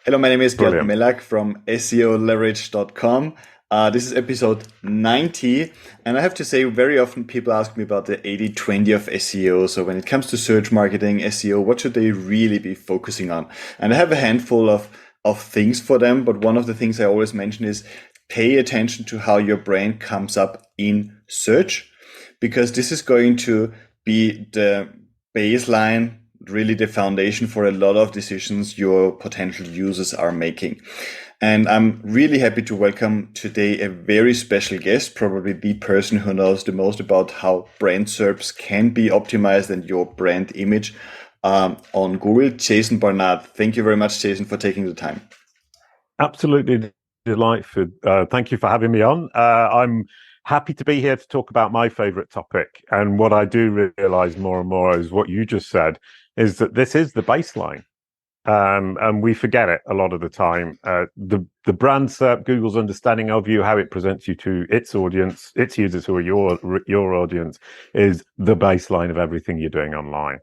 Hello, my name is Gert Brilliant. from SEOleverage.com. This is episode 90, and I have to say, very often people ask me about the 80-20 of SEO. So when it comes to search marketing, SEO, what should they really be focusing on? And I have a handful of things for them, but one of the things I always mention is pay attention to how your brand comes up in search, because this is going to be the baseline, really the foundation for a lot of decisions your potential users are making. And I'm really happy to welcome today a very special guest, probably the person who knows the most about how brand SERPs can be optimized and your brand image on Google, Jason Barnard. Thank you very much, Jason, for taking the time. Absolutely delightful. Thank you for having me on. I'm happy to be here to talk about my favorite topic. And what I do realize more and more is what you just said, is that this is the baseline. And we forget it a lot of the time. The brand SERP, Google's understanding of you, how it presents you to its audience, its users who are your audience, is the baseline of everything you're doing online.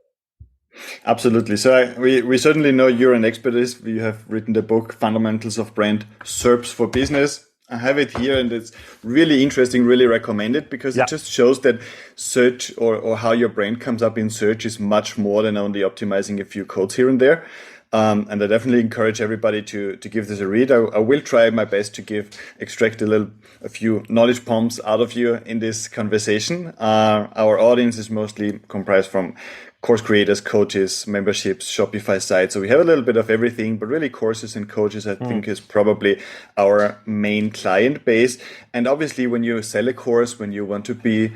Absolutely. So we certainly know you're an expert. You have written the book Fundamentals of Brand SERPs for Business. I have it here, and it's really interesting, really recommend it, because it just shows that search or how your brand comes up in search is much more than only optimizing a few codes here and there. And I definitely encourage everybody to give this a read. I will try my best to extract a few knowledge bombs out of you in this conversation. Our audience is mostly comprised from course creators, coaches, memberships, Shopify sites. So we have a little bit of everything, but really courses and coaches, I think, is probably our main client base. And obviously, when you sell a course, when you want to be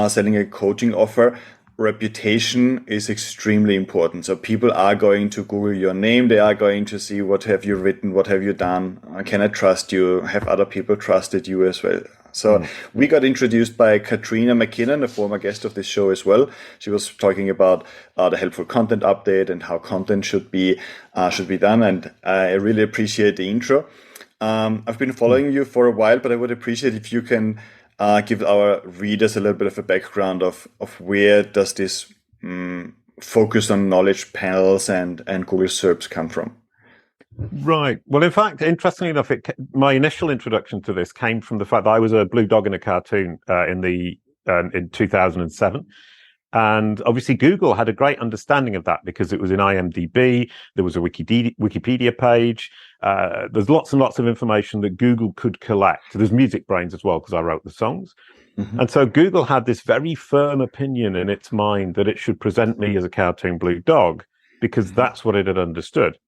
selling a coaching offer, reputation is extremely important. So people are going to Google your name. They are going to see, what have you written? What have you done? Can I trust you? Have other people trusted you as well? So we got introduced by Katrina McKinnon, a former guest of this show as well. She was talking about the helpful content update and how content should be done. And I really appreciate the intro. I've been following you for a while, but I would appreciate if you can give our readers a little bit of a background of where does this focus on knowledge panels and Google SERPs come from? Right. Well, in fact, interestingly enough, my initial introduction to this came from the fact that I was a blue dog in a cartoon in 2007. And obviously, Google had a great understanding of that because it was in IMDb. There was a Wikipedia page. There's lots and lots of information that Google could collect. There's music brains as well because I wrote the songs. Mm-hmm. And so Google had this very firm opinion in its mind that it should present me as a cartoon blue dog because that's what it had understood.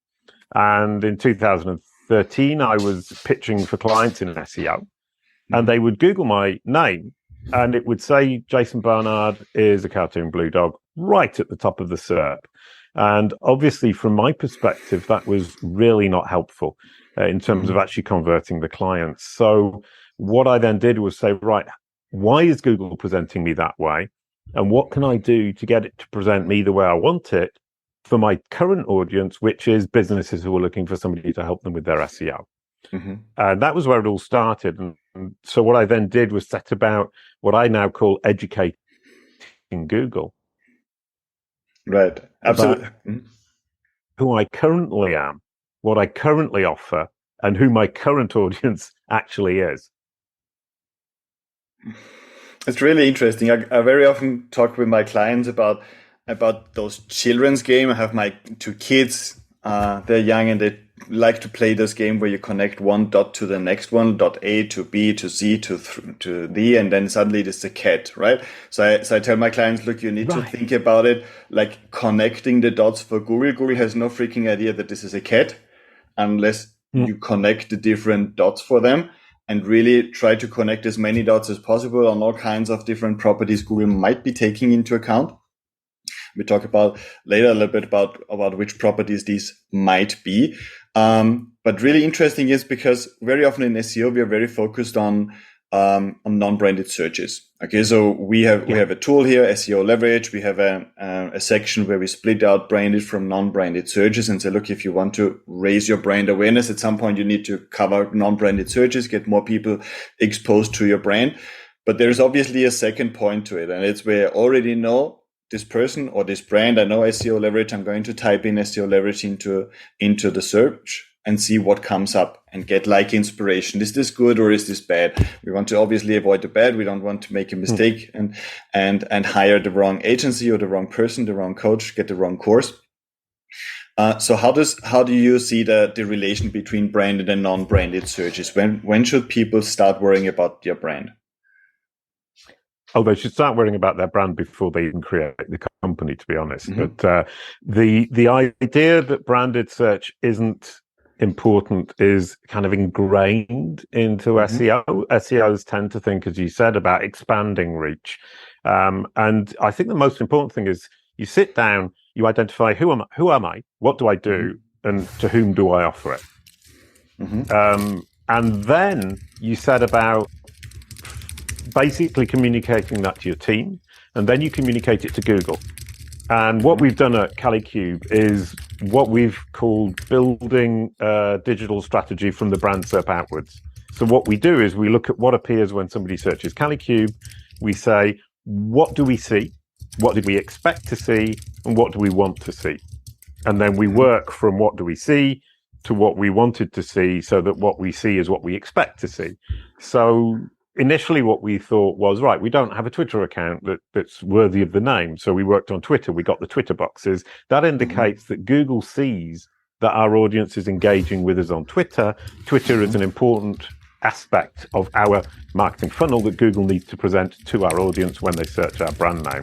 And in 2013, I was pitching for clients in SEO, and they would Google my name, and it would say Jason Barnard is a cartoon blue dog right at the top of the SERP. And obviously, from my perspective, that was really not helpful in terms of actually converting the clients. So what I then did was say, right, why is Google presenting me that way? And what can I do to get it to present me the way I want it for my current audience, which is businesses who are looking for somebody to help them with their SEO. Mm-hmm. And that was where it all started. And so what I then did was set about what I now call educating Google. Right. Absolutely. Who I currently am, what I currently offer, and who my current audience actually is. It's really interesting. I very often talk with my clients about those children's games. I have my two kids. They're young and they like to play this game where you connect one dot to the next one, dot A to B to Z to D, and then suddenly there's a cat, right? So I tell my clients, look, you need to think about it like connecting the dots for Google. Google has no freaking idea that this is a cat unless you connect the different dots for them and really try to connect as many dots as possible on all kinds of different properties Google might be taking into account. We talk about later a little bit about which properties these might be. But really interesting is because very often in SEO, we are very focused on non-branded searches. Okay, so we have a tool here, SEO Leverage. We have a section where we split out branded from non-branded searches and say, look, if you want to raise your brand awareness, at some point you need to cover non-branded searches, get more people exposed to your brand. But there's obviously a second point to it, and it's where I already know this person or this brand. I know SEO Leverage. I'm going to type in SEO Leverage into the search and see what comes up and get like inspiration. Is this good or is this bad? We want to obviously avoid the bad. We don't want to make a mistake and hire the wrong agency or the wrong person, the wrong coach, get the wrong course. So how do you see the relation between branded and non-branded searches? When should people start worrying about their brand? Oh, they should start worrying about their brand before they even create the company, to be honest. Mm-hmm. But the idea that branded search isn't important is kind of ingrained into SEO. SEOs tend to think, as you said, about expanding reach. And I think the most important thing is you sit down, you identify who am I, what do I do, and to whom do I offer it? And then you set about basically communicating that to your team, and then you communicate it to Google. And what we've done at Kalicube is what we've called building a digital strategy from the brand SERP outwards. So what we do is we look at what appears when somebody searches Kalicube. We say, what do we see? What did we expect to see? And what do we want to see? And then we work from what do we see to what we wanted to see, so that what we see is what we expect to see. So initially what we thought was, right, we don't have a Twitter account that's worthy of the name. So we worked on Twitter. We got the Twitter boxes. That indicates that Google sees that our audience is engaging with us on Twitter. Twitter is an important aspect of our marketing funnel that Google needs to present to our audience when they search our brand name.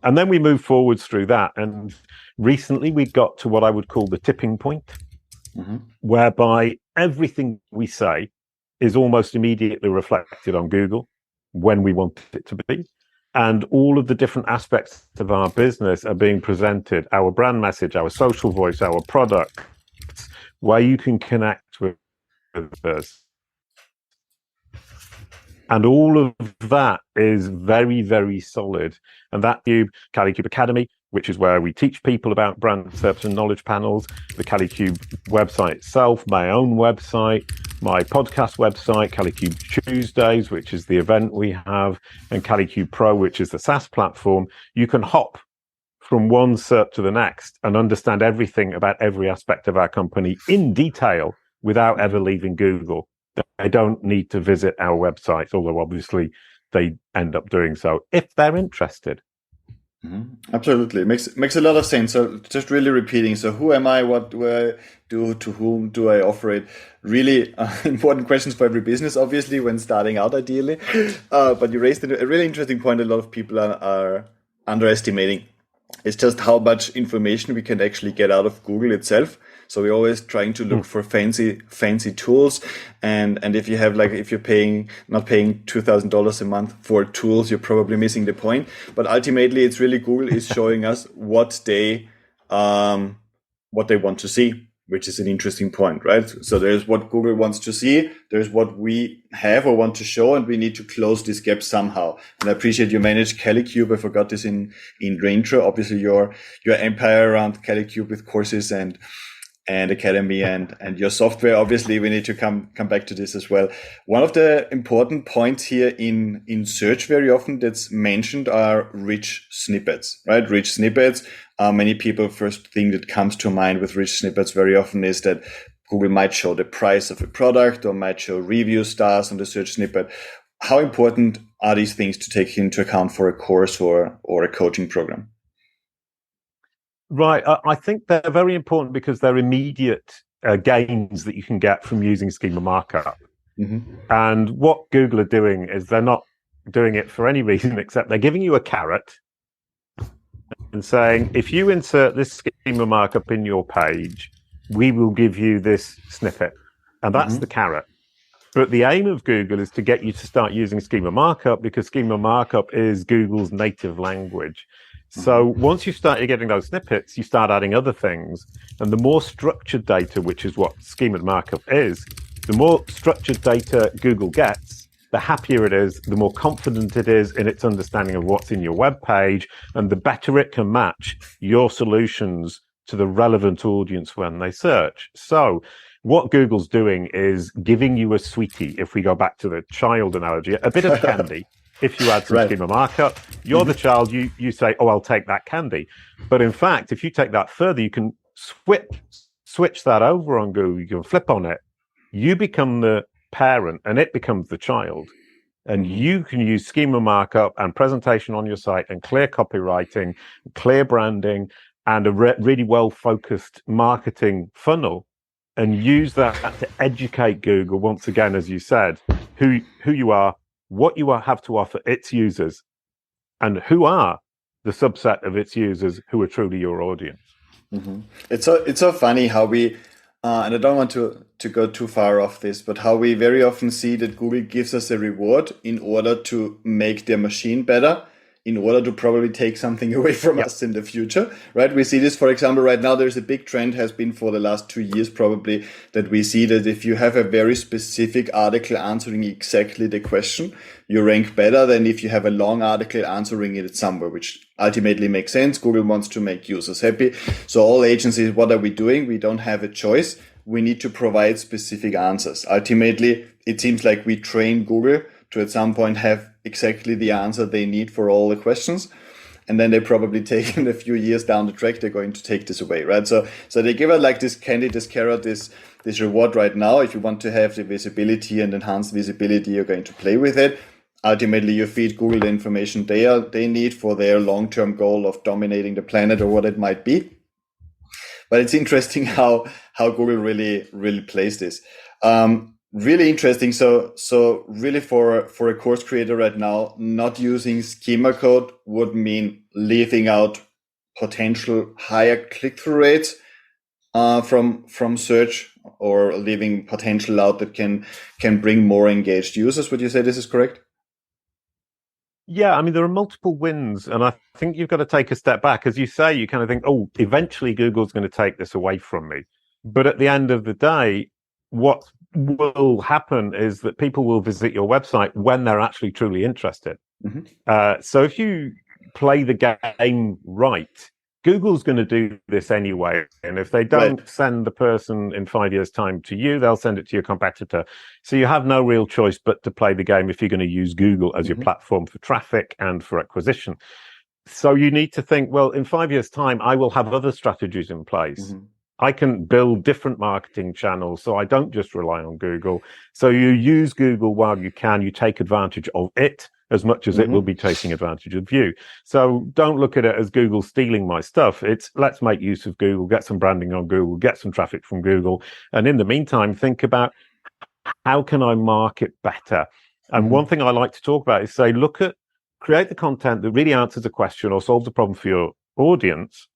And then we move forwards through that. And recently we got to what I would call the tipping point, whereby everything we say is almost immediately reflected on Google when we want it to be. And all of the different aspects of our business are being presented, our brand message, our social voice, our products, where you can connect with us. And all of that is very, very solid. And that Kalicube Academy, which is where we teach people about brand SERPs and knowledge panels, the Kalicube website itself, my own website, my podcast website, Kalicube Tuesdays, which is the event we have, and Kalicube Pro, which is the SaaS platform. You can hop from one SERP to the next and understand everything about every aspect of our company in detail without ever leaving Google. They don't need to visit our website, although obviously they end up doing so if they're interested. Absolutely. Makes a lot of sense. So just really repeating. So who am I? What do I do? To whom do I offer it? Really important questions for every business, obviously, when starting out, ideally. But you raised a really interesting point a lot of people are underestimating. It's just how much information we can actually get out of Google itself. So we're always trying to look for fancy tools. And if you have if you're not paying $2,000 a month for tools, you're probably missing the point. But ultimately, it's really Google is showing us what they want to see, which is an interesting point, right? So there's what Google wants to see. There's what we have or want to show, and we need to close this gap somehow. And I appreciate you managed Kalicube. I forgot this in the intro. Obviously, your empire around Kalicube with courses and academy and your software. Obviously, we need to come back to this as well. One of the important points here in search very often that's mentioned are rich snippets, right? Rich snippets. Many people, first thing that comes to mind with rich snippets very often is that Google might show the price of a product or might show review stars on the search snippet. How important are these things to take into account for a course or a coaching program? Right. I think they're very important because they're immediate gains that you can get from using Schema Markup. And what Google are doing is they're not doing it for any reason except they're giving you a carrot and saying, if you insert this Schema Markup in your page, we will give you this snippet. And that's the carrot. But the aim of Google is to get you to start using Schema Markup because Schema Markup is Google's native language. So once you start getting those snippets, you start adding other things. And the more structured data, which is what Schema Markup is, the more structured data Google gets, the happier it is, the more confident it is in its understanding of what's in your web page, and the better it can match your solutions to the relevant audience when they search. So what Google's doing is giving you a sweetie, if we go back to the child analogy, a bit of candy. If you add some Schema Markup, you're the child, you say, oh, I'll take that candy. But in fact, if you take that further, you can switch that over on Google, you can flip on it, you become the parent and it becomes the child. And you can use schema markup and presentation on your site and clear copywriting, clear branding, and a really well-focused marketing funnel, and use that to educate Google, once again, as you said, who you are, what you have to offer its users, and who are the subset of its users who are truly your audience. It's so funny how we, and I don't want to go too far off this, but how we very often see that Google gives us a reward in order to make their machine better, in order to probably take something away from us in the future, right? We see this, for example, right now, there's a big trend, has been for the last 2 years probably, that we see that if you have a very specific article answering exactly the question, you rank better than if you have a long article answering it somewhere, which ultimately makes sense. Google wants to make users happy. So all agencies, what are we doing? We don't have a choice. We need to provide specific answers. Ultimately, it seems like we train Google to at some point have exactly the answer they need for all the questions. And then they probably take in a few years down the track, they're going to take this away, right? So they give us like this candy, this carrot, this reward right now. If you want to have the visibility and enhanced visibility, you're going to play with it. Ultimately, you feed Google the information they need for their long-term goal of dominating the planet or what it might be. But it's interesting how Google really plays this. Really interesting. So really for a course creator right now, not using schema code would mean leaving out potential higher click-through rates from search, or leaving potential out that can bring more engaged users. Would you say this is correct? Yeah, I mean, there are multiple wins, and I think you've got to take a step back. As you say, you kind of think, oh, eventually Google's going to take this away from me. But at the end of the day, what will happen is that people will visit your website when they're actually truly interested. So if you play the game right, Google's going to do this anyway. And if they don't send the person in 5 years' time to you, they'll send it to your competitor. So you have no real choice but to play the game if you're going to use Google as your platform for traffic and for acquisition. So you need to think, well, in 5 years' time, I will have other strategies in place. I can build different marketing channels, so I don't just rely on Google. So you use Google while you can, you take advantage of it as much as it will be taking advantage of you. So don't look at it as Google stealing my stuff. It's let's make use of Google, get some branding on Google, get some traffic from Google. And in the meantime, think about how can I market better? And one thing I like to talk about is say, create the content that really answers a question or solves a problem for your audience.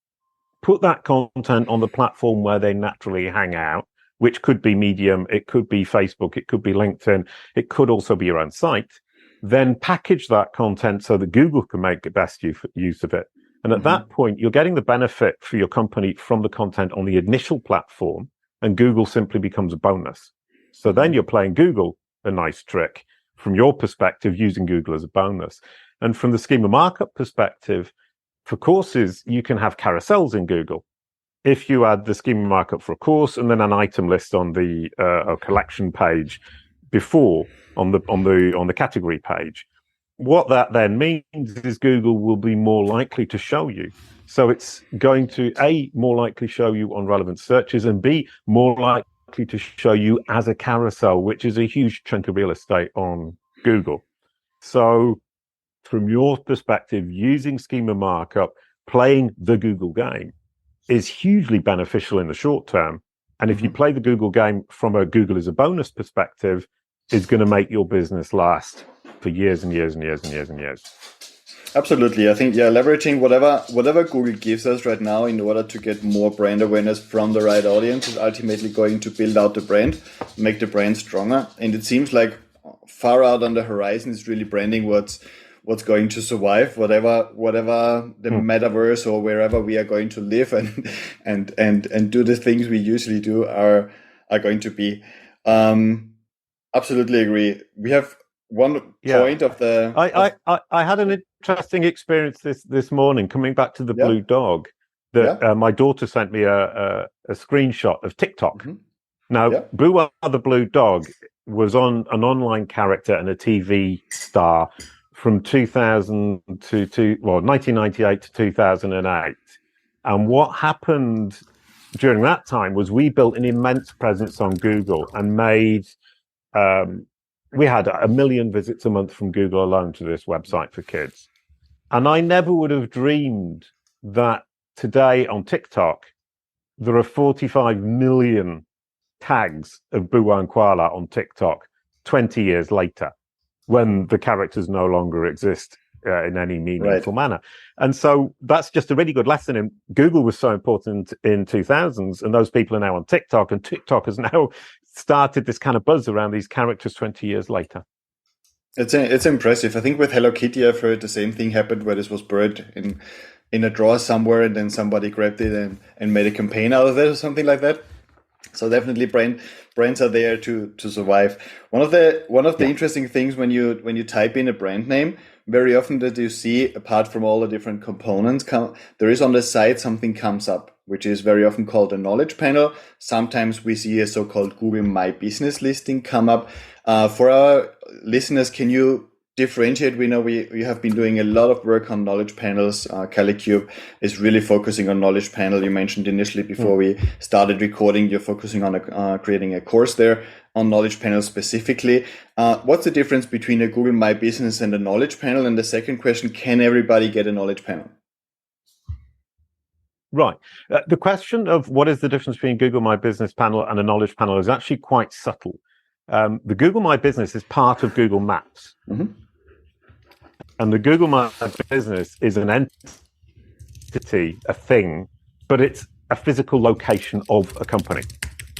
Put that content on the platform where they naturally hang out, which could be Medium, it could be Facebook, it could be LinkedIn, it could also be your own site. Then package that content so that Google can make the best use of it. And at that point, you're getting the benefit for your company from the content on the initial platform, and Google simply becomes a bonus. So then you're playing Google a nice trick from your perspective, using Google as a bonus. And from the schema markup perspective, for courses, you can have carousels in Google. If you add the schema markup for a course and then an item list on the collection page before on the category page, what that then means is Google will be more likely to show you. So it's going to A, more likely show you on relevant searches, and B, more likely to show you as a carousel, which is a huge chunk of real estate on Google. So from your perspective, using schema markup, playing the Google game is hugely beneficial in the short term. And if you play the Google game from a Google as a bonus perspective, is going to make your business last for years and years and years and years and years. Absolutely. I think, leveraging whatever Google gives us right now in order to get more brand awareness from the right audience is ultimately going to build out the brand, make the brand stronger. And it seems like far out on the horizon is really branding what's going to survive, whatever the metaverse or wherever we are going to live and do the things we usually do are going to be. Absolutely agree. We have one point of the. I had an interesting experience this morning coming back to the blue dog. That my daughter sent me a screenshot of TikTok. Now, Boowa the blue dog was on an online character and a TV star from 1998 to 2008. And what happened during that time was we built an immense presence on Google and made, we had 1 million visits a month from Google alone to this website for kids. And I never would have dreamed that today on TikTok, there are 45 million tags of Boowa and Kwala on TikTok 20 years later, when the characters no longer exist in any meaningful manner. And so that's just a really good lesson. And Google was so important in 2000s, and those people are now on TikTok, and TikTok has now started this kind of buzz around these characters 20 years later. It's impressive. I think with Hello Kitty, I've heard the same thing happened where this was buried in a drawer somewhere, and then somebody grabbed it and made a campaign out of it or something like that. So definitely brands are there to survive. One of the interesting things when you type in a brand name, very often that you see, apart from all the different components, there is on the side something comes up, which is very often called a knowledge panel. Sometimes we see a so-called Google My Business listing come up. For our listeners, can you differentiate? We know we have been doing a lot of work on knowledge panels. Kalicube is really focusing on knowledge panel. You mentioned initially before we started recording, you're focusing on creating a course there on knowledge panel specifically. What's the difference between a Google My Business and a knowledge panel? And the second question, can everybody get a knowledge panel? Right. The question of what is the difference between Google My Business panel and a knowledge panel is actually quite subtle. The Google My Business is part of Google Maps. Mm-hmm. And the Google My Business is an entity, a thing, but it's a physical location of a company.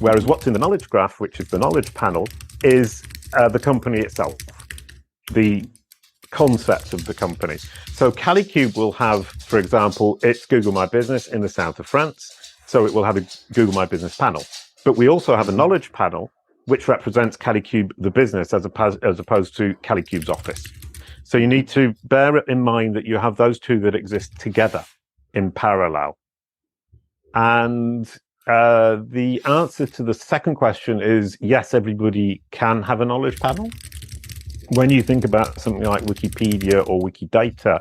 Whereas what's in the knowledge graph, which is the knowledge panel, is the company itself, the concept of the company. So Kalicube will have, for example, its Google My Business in the south of France. So it will have a Google My Business panel. But we also have a knowledge panel, which represents Kalicube, the business, as opposed to Kalikube's office. So you need to bear in mind that you have those two that exist together in parallel. And the answer to the second question is yes, everybody can have a knowledge panel. When you think about something like Wikipedia or Wikidata,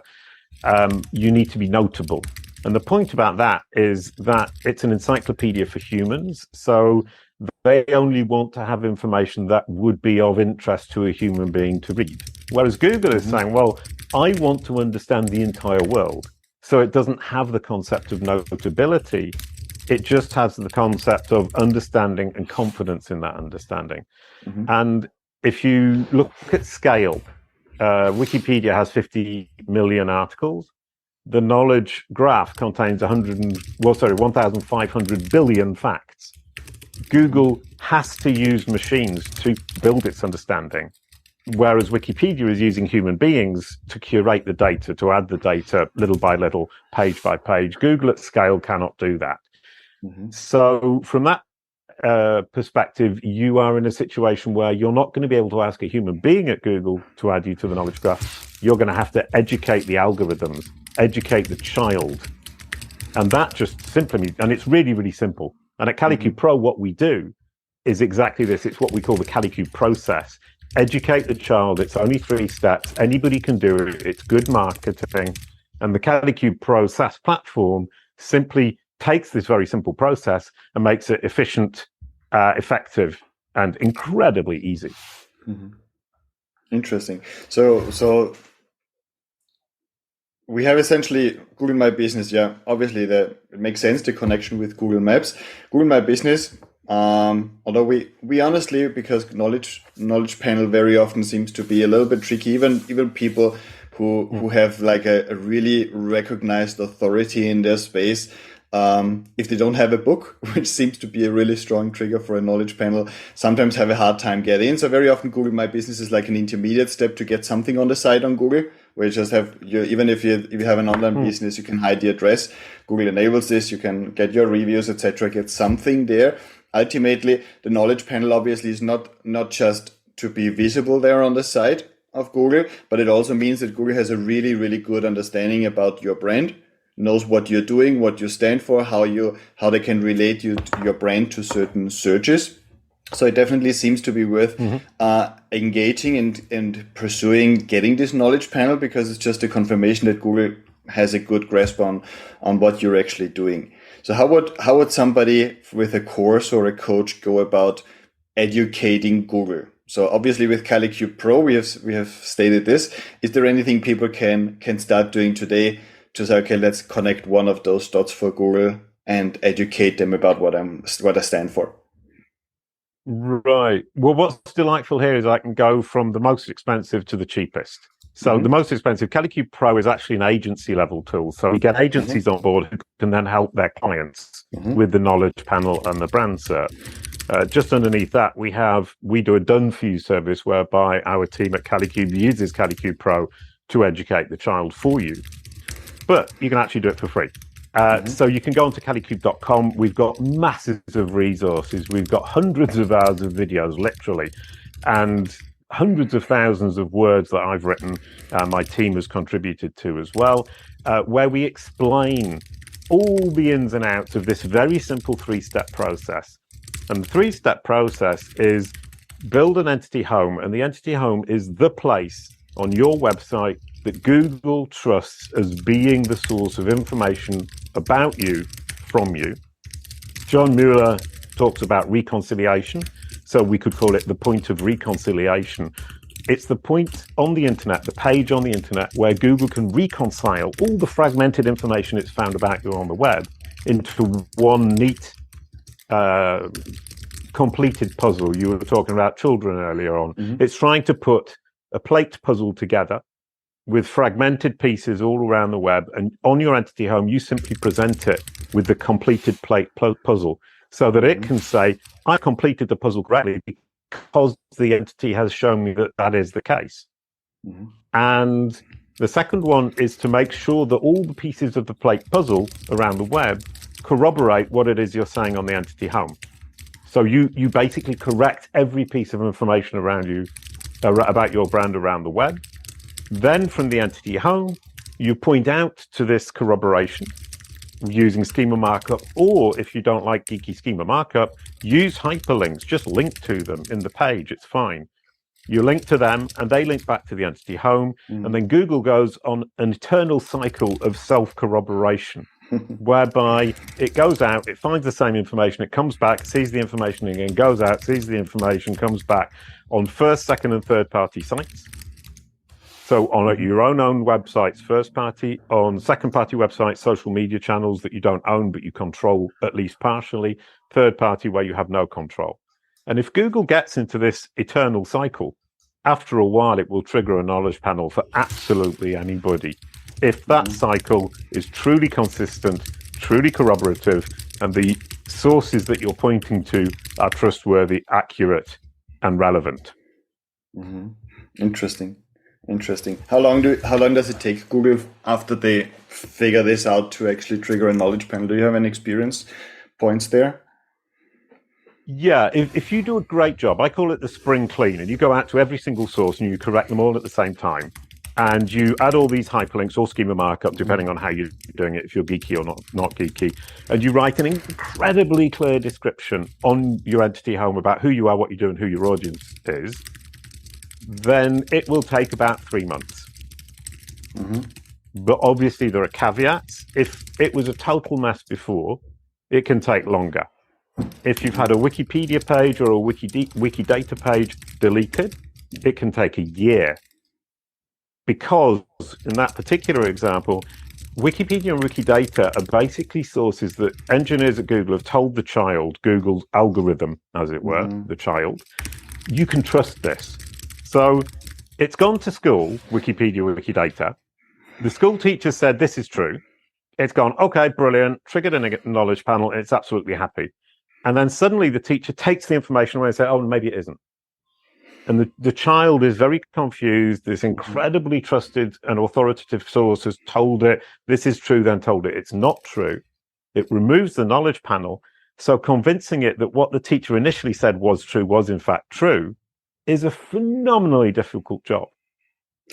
you need to be notable. And the point about that is that it's an encyclopedia for humans. So they only want to have information that would be of interest to a human being to read. Whereas Google is saying, well, I want to understand the entire world. So it doesn't have the concept of notability. It just has the concept of understanding and confidence in that understanding. Mm-hmm. And if you look at scale, Wikipedia has 50 million articles. The knowledge graph contains 1,500 billion facts. Google has to use machines to build its understanding, whereas Wikipedia is using human beings to curate the data, to add the data little by little, page by page. Google at scale cannot do that. Mm-hmm. So from that perspective, you are in a situation where you're not going to be able to ask a human being at Google to add you to the knowledge graph. You're going to have to educate the algorithms, educate the child. And that just simply, and it's really, really simple. And at Kalicube Pro, what we do is exactly this. It's what we call the Kalicube process. Educate the child. It's only 3 steps. Anybody can do it. It's good marketing. And the Kalicube Pro SaaS platform simply takes this very simple process and makes it efficient, effective, and incredibly easy. Mm-hmm. Interesting. So we have essentially Google My Business. Yeah, obviously it makes sense, the connection with Google Maps. Google My Business, although we honestly, because knowledge panel very often seems to be a little bit tricky, even people who have like a really recognized authority in their space, if they don't have a book, which seems to be a really strong trigger for a knowledge panel, sometimes have a hard time getting in. So very often Google My Business is like an intermediate step to get something on the site on Google, where you just have even if you have an online business, you can hide the address. Google enables this. You can get your reviews, etc. Get something there. Ultimately, the knowledge panel obviously is not just to be visible there on the site of Google, but it also means that Google has a really, really good understanding about your brand, knows what you're doing, what you stand for, how they can relate your brand to certain searches. So it definitely seems to be worth engaging and pursuing getting this knowledge panel, because it's just a confirmation that Google has a good grasp on what you're actually doing. So how would somebody with a course or a coach go about educating Google? So obviously with Kalicube Pro, we have stated this. Is there anything people can start doing today to say, okay, let's connect one of those dots for Google and educate them about what I stand for? Right. Well, what's delightful here is I can go from the most expensive to the cheapest. So the most expensive, Kalicube Pro, is actually an agency level tool. So we get agencies on board who can then help their clients with the knowledge panel and the brand SERP. Just underneath that, we do a done for you service whereby our team at Kalicube uses Kalicube Pro to educate the child for you. But you can actually do it for free. So you can go onto kalicube.com. We've got masses of resources. We've got hundreds of hours of videos, literally, and hundreds of thousands of words that I've written, my team has contributed to as well, where we explain all the ins and outs of this very simple 3-step process. And the 3-step process is build an entity home, and the entity home is the place on your website that Google trusts as being the source of information about you from you. John Mueller talks about reconciliation, so we could call it the point of reconciliation. It's the point on the internet, the page on the internet, where Google can reconcile all the fragmented information it's found about you on the web into one neat, completed puzzle. You were talking about children earlier on. It's trying to put a plate puzzle together with fragmented pieces all around the web, and on your entity home, you simply present it with the completed plate puzzle so that it can say, I completed the puzzle correctly because the entity has shown me that that is the case. And the second one is to make sure that all the pieces of the plate puzzle around the web corroborate what it is you're saying on the entity home. So you basically correct every piece of information around you, about your brand around the web. Then from the entity home, you point out to this corroboration using Schema Markup, or if you don't like geeky Schema Markup, use hyperlinks. Just link to them in the page. It's fine. You link to them and they link back to the entity home. And then Google goes on an eternal cycle of self-corroboration whereby it goes out, it finds the same information, it comes back, sees the information again, goes out, sees the information, comes back on first, second, and third party sites. So on your own websites, first party, on second party websites, social media channels that you don't own but you control at least partially, third party where you have no control. And if Google gets into this eternal cycle, after a while it will trigger a knowledge panel for absolutely anybody. If that cycle is truly consistent, truly corroborative, and the sources that you're pointing to are trustworthy, accurate, and relevant. Interesting. How long does it take Google after they figure this out to actually trigger a knowledge panel? Do you have any experience points there? Yeah, if you do a great job, I call it the spring clean, and you go out to every single source and you correct them all at the same time, and you add all these hyperlinks or schema markup, depending on how you're doing it, if you're geeky or not geeky, and you write an incredibly clear description on your entity home about who you are, what you do, and who your audience is, then it will take about 3 months. But obviously there are caveats. If it was a total mess before, it can take longer. If you've had a Wikipedia page or a Wikidata page deleted, it can take a year. Because in that particular example, Wikipedia and Wikidata are basically sources that engineers at Google have told the child, Google's algorithm, as it were, the child, you can trust this. So it's gone to school, Wikipedia, Wikidata. The school teacher said, this is true. It's gone, okay, brilliant, triggered a knowledge panel, and it's absolutely happy. And then suddenly the teacher takes the information away and says, oh, maybe it isn't. And the child is very confused. This incredibly trusted and authoritative source has told it, this is true, then told it it's not true. It removes the knowledge panel. So convincing it that what the teacher initially said was true was in fact true is a phenomenally difficult job.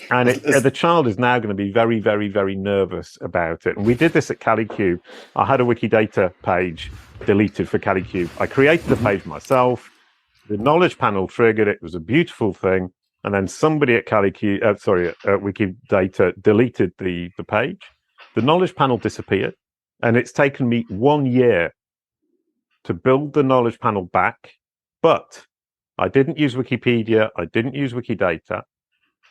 And the child is now going to be very, very, very nervous about it. And we did this at Kalicube. I had a Wikidata page deleted for Kalicube. I created the page myself. The knowledge panel triggered it. It was a beautiful thing. And then somebody at Wikidata deleted the page. The knowledge panel disappeared. And it's taken me 1 year to build the knowledge panel back, but I didn't use Wikipedia. I didn't use Wikidata.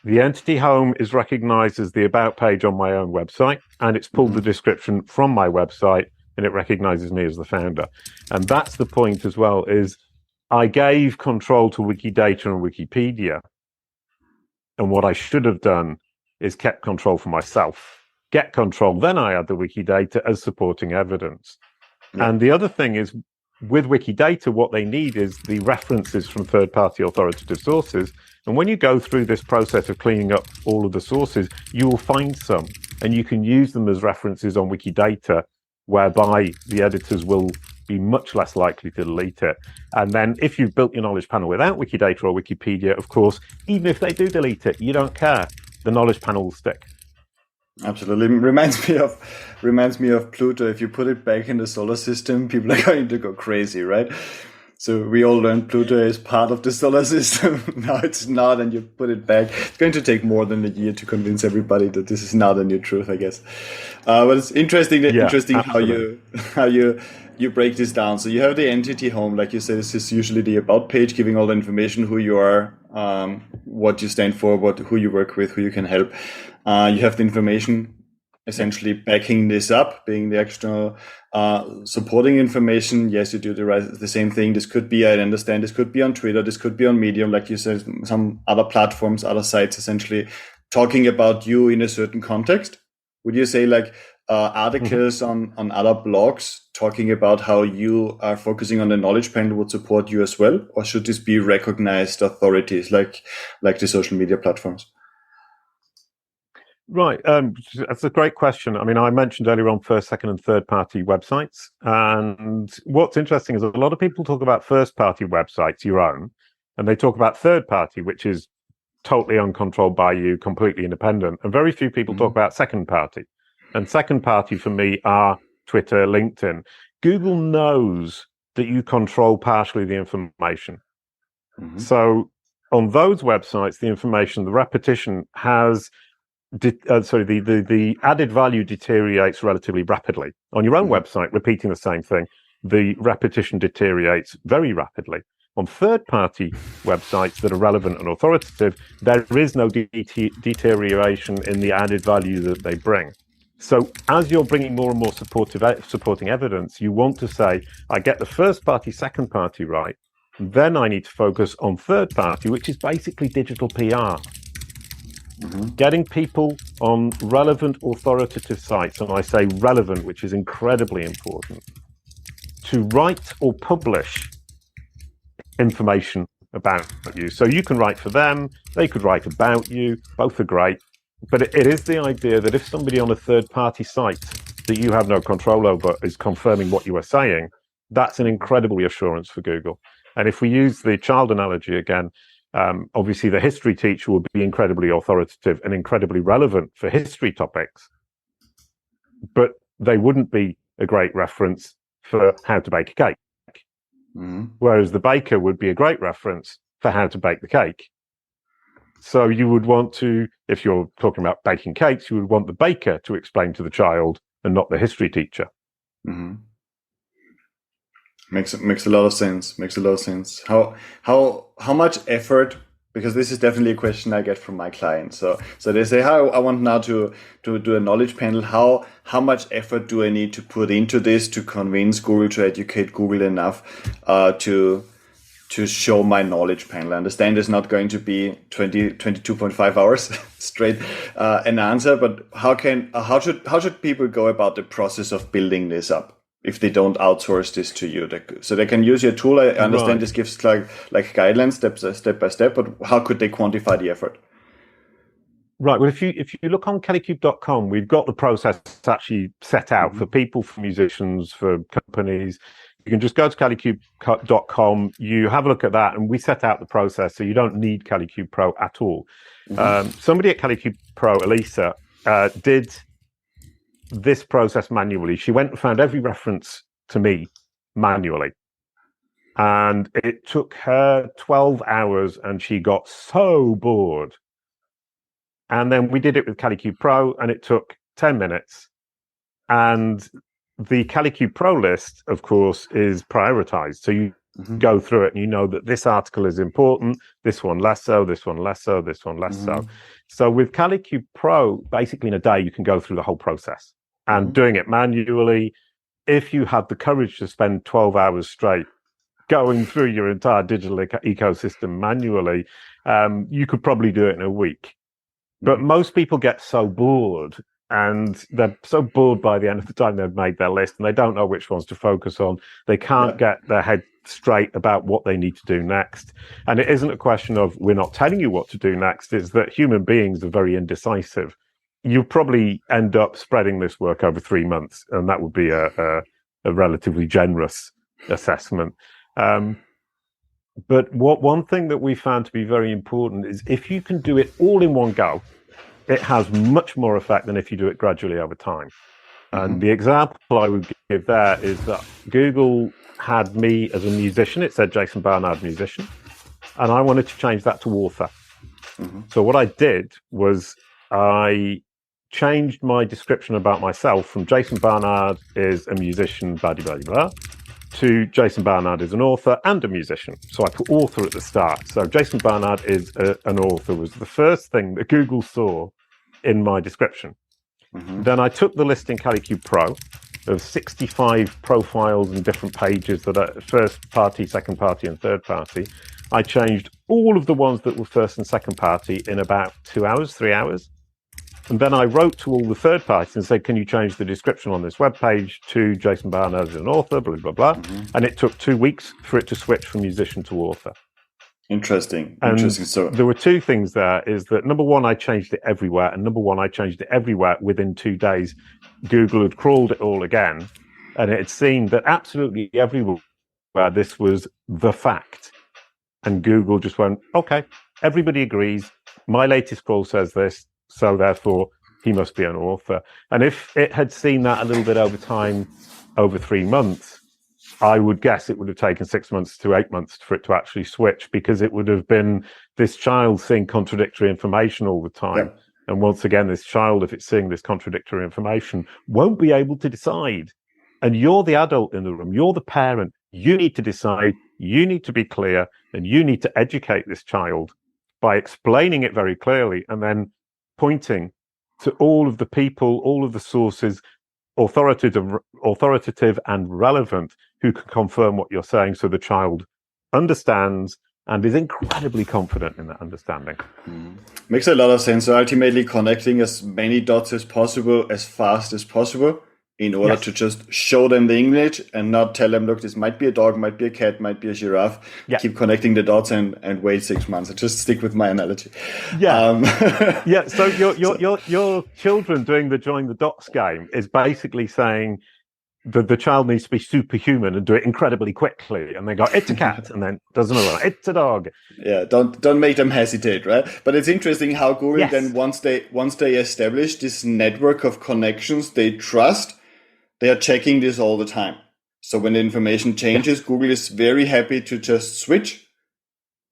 The entity home is recognized as the about page on my own website, and it's pulled the description from my website, and it recognizes me as the founder. And that's the point as well, is I gave control to Wikidata and Wikipedia. And what I should have done is kept control for myself. Get control, then I add the Wikidata as supporting evidence. Yeah. And the other thing is, with Wikidata, what they need is the references from third-party authoritative sources. And when you go through this process of cleaning up all of the sources, you will find some, and you can use them as references on Wikidata, whereby the editors will be much less likely to delete it. And then if you've built your knowledge panel without Wikidata or Wikipedia, of course, even if they do delete it, you don't care. The knowledge panel will stick. Absolutely. Reminds me of Pluto. If you put it back in the solar system, people are going to go crazy, right? So we all learned Pluto is part of the solar system. Now it's not, and you put it back. It's going to take more than a year to convince everybody that this is not a new truth, I guess. But it's interesting how you break this down. So you have the entity home, like you said, this is usually the about page, giving all the information, who you are, what you stand for, who you work with, who you can help. You have the information essentially backing this up, being the external supporting information. Yes, you do the same thing. This could be, I understand, this could be on Twitter, this could be on Medium, like you said, some other platforms, other sites, essentially talking about you in a certain context. Would you say like articles on other blogs talking about how you are focusing on the knowledge panel would support you as well? Or should this be recognized authorities like the social media platforms? Right. That's a great question. I mean, I mentioned earlier on first, second, and third party websites. And what's interesting is a lot of people talk about first party websites, your own, and they talk about third party, which is totally uncontrolled by you, completely independent. And very few people talk about second party. And second party for me are Twitter, LinkedIn. Google knows that you control partially the information. So on those websites, the information, the repetition has the added value deteriorates relatively rapidly. On your own website, repeating the same thing, the repetition deteriorates very rapidly. On third-party websites that are relevant and authoritative, there is no deterioration in the added value that they bring. So as you're bringing more and more supporting evidence, you want to say, I get the first party, second party right, then I need to focus on third party, which is basically digital PR. Getting people on relevant authoritative sites, and I say relevant, which is incredibly important, to write or publish information about you. So you can write for them, they could write about you, both are great. But it is the idea that if somebody on a third-party site that you have no control over is confirming what you are saying, that's an incredible reassurance for Google. And if we use the child analogy again, obviously the history teacher will be incredibly authoritative and incredibly relevant for history topics, but they wouldn't be a great reference for how to bake a cake. Whereas the baker would be a great reference for how to bake the cake. So you would want to, if you're talking about baking cakes, you would want the baker to explain to the child and not the history teacher. Makes a lot of sense. How much effort? Because this is definitely a question I get from my clients. So they say, "How I want now to do a knowledge panel. How much effort do I need to put into this to convince Google, to educate Google enough to show my knowledge panel?" I understand it's not going to be 22.5 hours straight an answer, but how should people go about the process of building this up if they don't outsource this to you? So they can use your tool. I understand this gives like guidelines step by step, but how could they quantify the effort? Right. Well, if you look on Kalicube.com, we've got the process actually set out for people, for musicians, for companies. You can just go to Kalicube.com, you have a look at that, and we set out the process, so you don't need Kalicube Pro at all. Somebody at Kalicube Pro, Elisa, did this process manually. She went and found every reference to me manually. And it took her 12 hours, and she got so bored. And then we did it with Kalicube Pro, and it took 10 minutes. And the Kalicube Pro list, of course, is prioritized. So you go through it and you know that this article is important, this one less so, this one less so, this one less so. So with Kalicube Pro, basically in a day, you can go through the whole process. And doing it manually, if you had the courage to spend 12 hours straight going through your entire digital ecosystem manually, you could probably do it in a week. But most people get so bored, and they're so bored by the end of the time they've made their list, and they don't know which ones to focus on. They can't get their head straight about what they need to do next. And it isn't a question of we're not telling you what to do next. It's that human beings are very indecisive. You'll probably end up spreading this work over 3 months, and that would be a relatively generous assessment. But one thing that we found to be very important is if you can do it all in one go, it has much more effect than if you do it gradually over time. And the example I would give there is that Google had me as a musician. It said Jason Barnard, musician. And I wanted to change that to author. So what I did was I changed my description about myself from Jason Barnard is a musician, blah, blah, blah, to Jason Barnard is an author and a musician. So I put author at the start. So Jason Barnard is an author was the first thing that Google saw in my description. Then I took the list in Kalicube Pro of 65 profiles and different pages that are first party, second party, and third party. I changed all of the ones that were first and second party in about 2 hours, 3 hours. And then I wrote to all the third parties and said, can you change the description on this web page to Jason Barnard as an author, blah, blah, blah. And it took 2 weeks for it to switch from musician to author. Interesting. So there were two things there, is that number one, I changed it everywhere. And number one, I changed it everywhere within 2 days. Google had crawled it all again. And it had seen that absolutely everywhere this was the fact. And Google just went, okay, everybody agrees. My latest crawl says this. So therefore, he must be an author. And if it had seen that a little bit over time, over 3 months, I would guess it would have taken 6 months to 8 months for it to actually switch, because it would have been this child seeing contradictory information all the time. And once again, this child, if it's seeing this contradictory information, won't be able to decide. And you're the adult in the room. You're the parent. You need to decide. You need to be clear, and you need to educate this child by explaining it very clearly, and then pointing to all of the people, all of the sources, authoritative and relevant, who can confirm what you're saying, so the child understands and is incredibly confident in that understanding. Makes a lot of sense. So ultimately connecting as many dots as possible, as fast as possible, in order to just show them the image and not tell them, look, this might be a dog, might be a cat, might be a giraffe. Keep connecting the dots and wait 6 months. I just stick with my analogy. So your children doing the join the dots game is basically saying the child needs to be superhuman and do it incredibly quickly. And they go, it's a cat, and then does another one, it's a dog. Yeah, don't make them hesitate, right? But it's interesting how Google then once they establish this network of connections they trust, they are checking this all the time. So when the information changes, Google is very happy to just switch.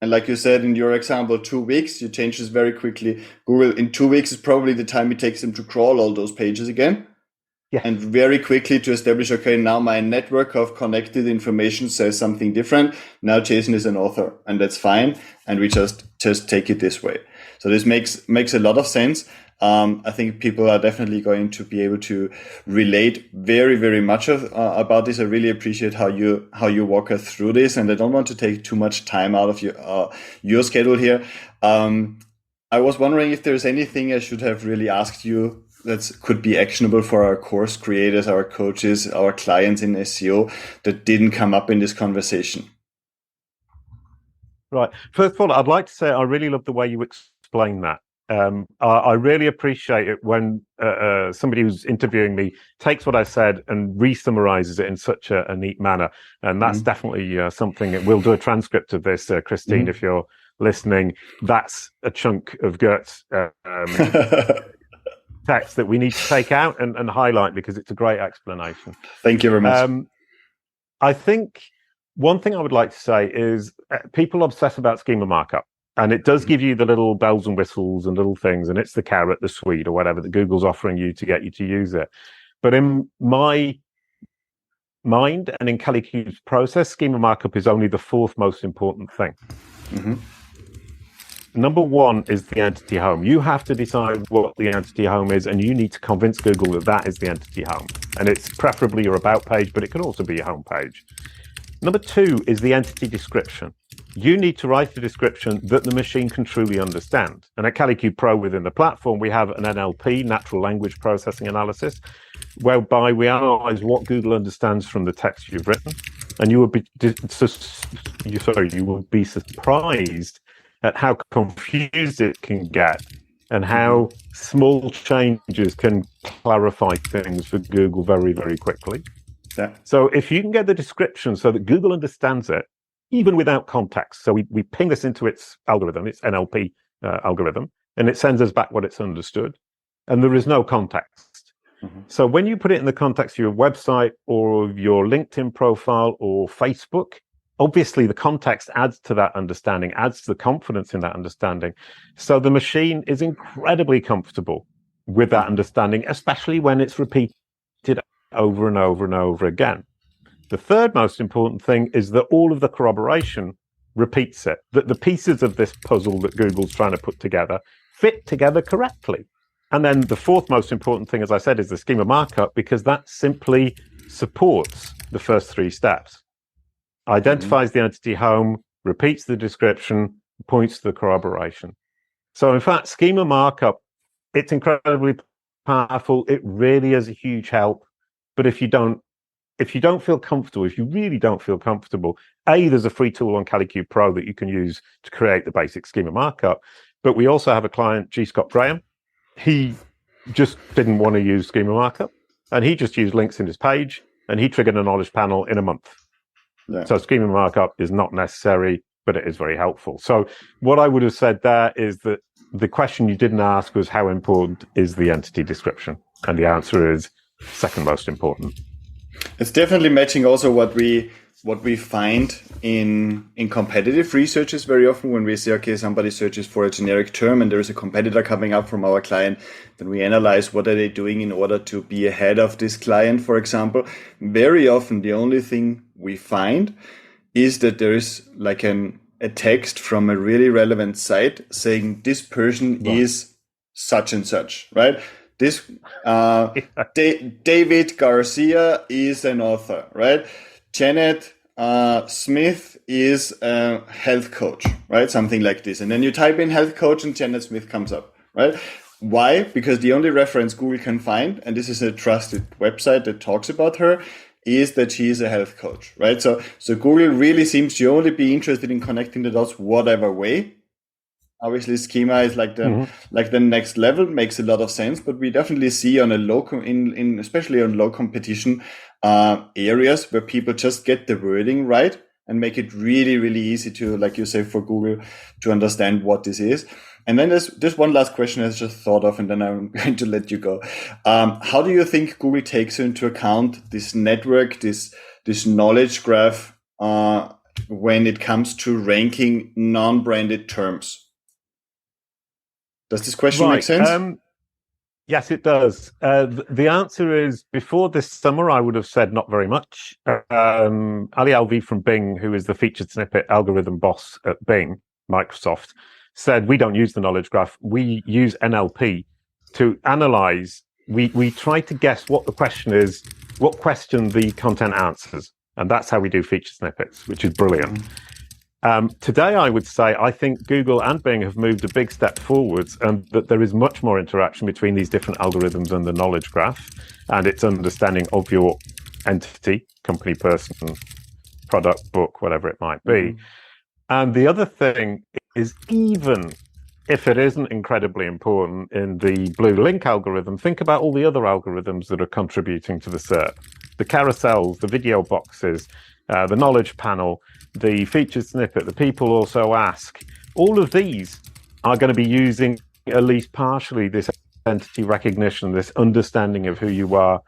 And like you said in your example, 2 weeks, you change this very quickly. Google in 2 weeks is probably the time it takes them to crawl all those pages again. And very quickly to establish, okay, now my network of connected information says something different. Now Jason is an author, and that's fine. And we just take it this way. So this makes a lot of sense. I think people are definitely going to be able to relate very, very much about this. I really appreciate how you walk us through this, and I don't want to take too much time out of your schedule here. I was wondering if there's anything I should have really asked you that could be actionable for our course creators, our coaches, our clients in SEO that didn't come up in this conversation. Right. First of all, I'd like to say I really love the way you explain that. I really appreciate it when somebody who's interviewing me takes what I said and re-summarizes it in such a neat manner. And that's definitely something that we'll do a transcript of this, Christine, if you're listening. That's a chunk of Gert's text that we need to take out and highlight, because it's a great explanation. Thank you very much. I think one thing I would like to say is people obsess about schema markup. And it does give you the little bells and whistles and little things, and it's the carrot, the sweet, or whatever that Google's offering you to get you to use it. But in my mind and in Kalicube's process, schema markup is only the fourth most important thing. Mm-hmm. Number one is the entity home. You have to decide what the entity home is, and you need to convince Google that that is the entity home. And it's preferably your about page, but it can also be your home page. Number two is the entity description. You need to write a description that the machine can truly understand. And at Kalicube Pro within the platform, we have an NLP, natural language processing analysis, whereby we analyze what Google understands from the text you've written. And you will be surprised at how confused it can get and how small changes can clarify things for Google very, very quickly. Yeah. So if you can get the description so that Google understands it, even without context, so we ping this into its algorithm, its NLP algorithm, and it sends us back what it's understood, and there is no context. Mm-hmm. So when you put it in the context of your website or your LinkedIn profile or Facebook, obviously the context adds to that understanding, adds to the confidence in that understanding. So the machine is incredibly comfortable with that understanding, especially when it's repeated over and over and over again. The third most important thing is that all of the corroboration repeats it, that the pieces of this puzzle that Google's trying to put together fit together correctly. And then the fourth most important thing, as I said, is the schema markup, because that simply supports the first three steps. Identifies the entity home, repeats the description, points to the corroboration. So in fact, schema markup, it's incredibly powerful. It really is a huge help. But if you don't feel comfortable, if you really don't feel comfortable, there's a free tool on Kalicube Pro that you can use to create the basic schema markup. But we also have a client, G. Scott Graham. He just didn't want to use schema markup, and he just used links in his page, and he triggered a knowledge panel in a month. Yeah. So schema markup is not necessary, but it is very helpful. So what I would have said there is that the question you didn't ask was how important is the entity description? And the answer is second most important. It's definitely matching also what we find in competitive researches very often when we say, okay, somebody searches for a generic term and there is a competitor coming up from our client, then we analyze what are they doing in order to be ahead of this client, for example. Very often the only thing we find is that there is like a text from a really relevant site saying this person is such and such, right? This David Garcia is an author, right? Janet Smith is a health coach, right? Something like this. And then you type in health coach and Janet Smith comes up, right? Why? Because the only reference Google can find, and this is a trusted website that talks about her, is that she is a health coach, right? So Google really seems to only be interested in connecting the dots whatever way. Obviously, schema is like the next level, makes a lot of sense, but we definitely see on a low especially on low competition areas where people just get the wording right and make it really, really easy to, like you say, for Google to understand what this is. And then there's one last question I just thought of, and then I'm going to let you go. How do you think Google takes into account this network, this knowledge graph, when it comes to ranking non-branded terms? Does this question make sense? Yes, it does. The answer is, before this summer, I would have said not very much. Ali Alvi from Bing, who is the featured snippet algorithm boss at Bing, Microsoft, said we don't use the knowledge graph. We use NLP to analyze. We try to guess what the question is, what question the content answers. And that's how we do featured snippets, which is brilliant. Today, I would say I think Google and Bing have moved a big step forwards, and that there is much more interaction between these different algorithms and the knowledge graph and its understanding of your entity, company, person, product, book, whatever it might be. And the other thing is, even if it isn't incredibly important in the blue link algorithm, think about all the other algorithms that are contributing to the SERP. The carousels, the video boxes, the knowledge panel, the featured snippet, the people also ask. All of these are going to be using at least partially this entity recognition, this understanding of who you are,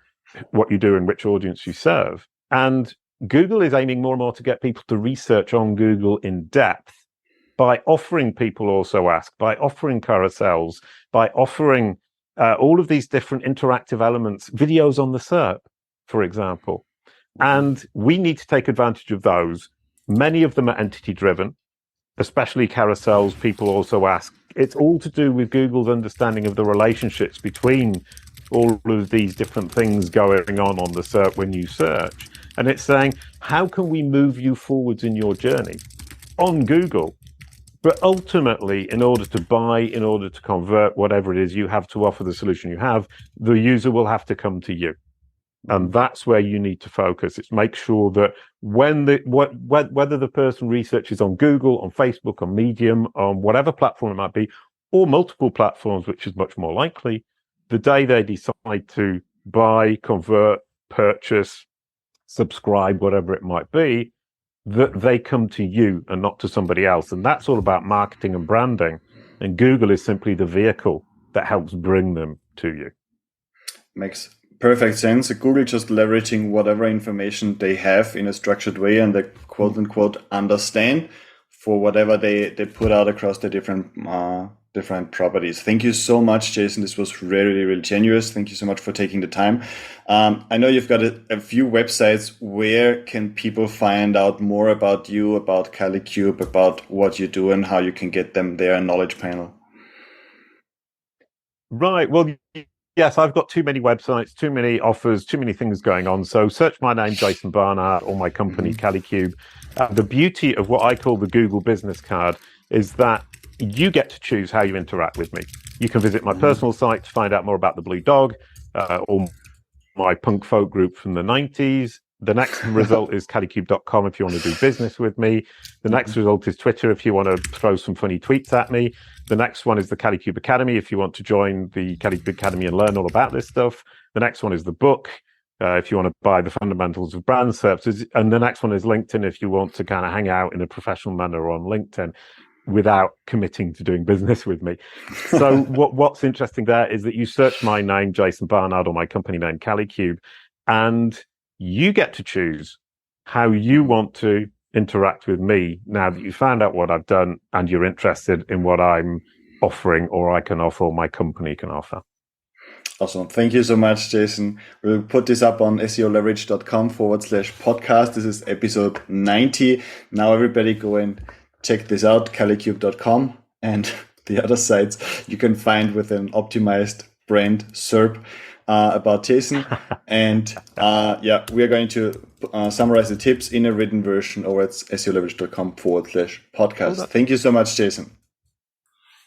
what you do, and which audience you serve. And Google is aiming more and more to get people to research on Google in depth by offering people also ask, by offering carousels, by offering all of these different interactive elements, videos on the SERP, for example. And we need to take advantage of those. Many of them are entity driven, especially carousels. People also ask, it's all to do with Google's understanding of the relationships between all of these different things going on the SERP when you search. And it's saying, how can we move you forwards in your journey on Google? But ultimately, in order to buy, in order to convert, whatever it is you have to offer, the solution you have, the user will have to come to you. And that's where you need to focus. It's make sure that whether the person researches on Google, on Facebook, on Medium, on whatever platform it might be, or multiple platforms, which is much more likely, the day they decide to buy, convert, purchase, subscribe, whatever it might be, that they come to you and not to somebody else. And that's all about marketing and branding. And Google is simply the vehicle that helps bring them to you. Makes perfect sense. Google just leveraging whatever information they have in a structured way and they quote unquote understand for whatever they put out across the different properties. Thank you so much, Jason. This was really, really generous. Thank you so much for taking the time. I know you've got a few websites. Where can people find out more about you, about Kalicube, about what you do and how you can get them their knowledge panel? Right. Well, yes, I've got too many websites, too many offers, too many things going on. So search my name, Jason Barnard, or my company, Kalicube. The beauty of what I call the Google business card is that you get to choose how you interact with me. You can visit my personal site to find out more about the Blue Dog, or my punk folk group from the 90s. The next result is kalicube.com if you want to do business with me. The next result is Twitter if you want to throw some funny tweets at me. The next one is the Kalicube Academy if you want to join the Kalicube Academy and learn all about this stuff. The next one is the book if you want to buy the fundamentals of brand SERPs. And the next one is LinkedIn if you want to kind of hang out in a professional manner on LinkedIn without committing to doing business with me. So what's interesting there is that you search my name, Jason Barnard, or my company name, Kalicube, and you get to choose how you want to interact with me now that you found out what I've done and you're interested in what I'm offering or I can offer or my company can offer. Awesome. Thank you so much, Jason. We'll put this up on seoleverage.com/podcast. This is episode 90. Now everybody go and check this out, kalicube.com, and the other sites you can find with an optimized brand SERP about Jason. And we are going to summarize the tips in a written version over at seoleverage.com/podcast. Thank you so much, Jason.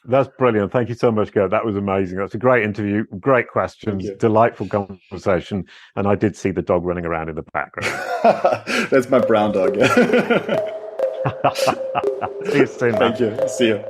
That's brilliant. Thank you so much, Gert. That was amazing. That's a great interview. Great questions. Delightful conversation. And I did see the dog running around in the background. That's my brown dog. See you soon, man. Thank you. See you.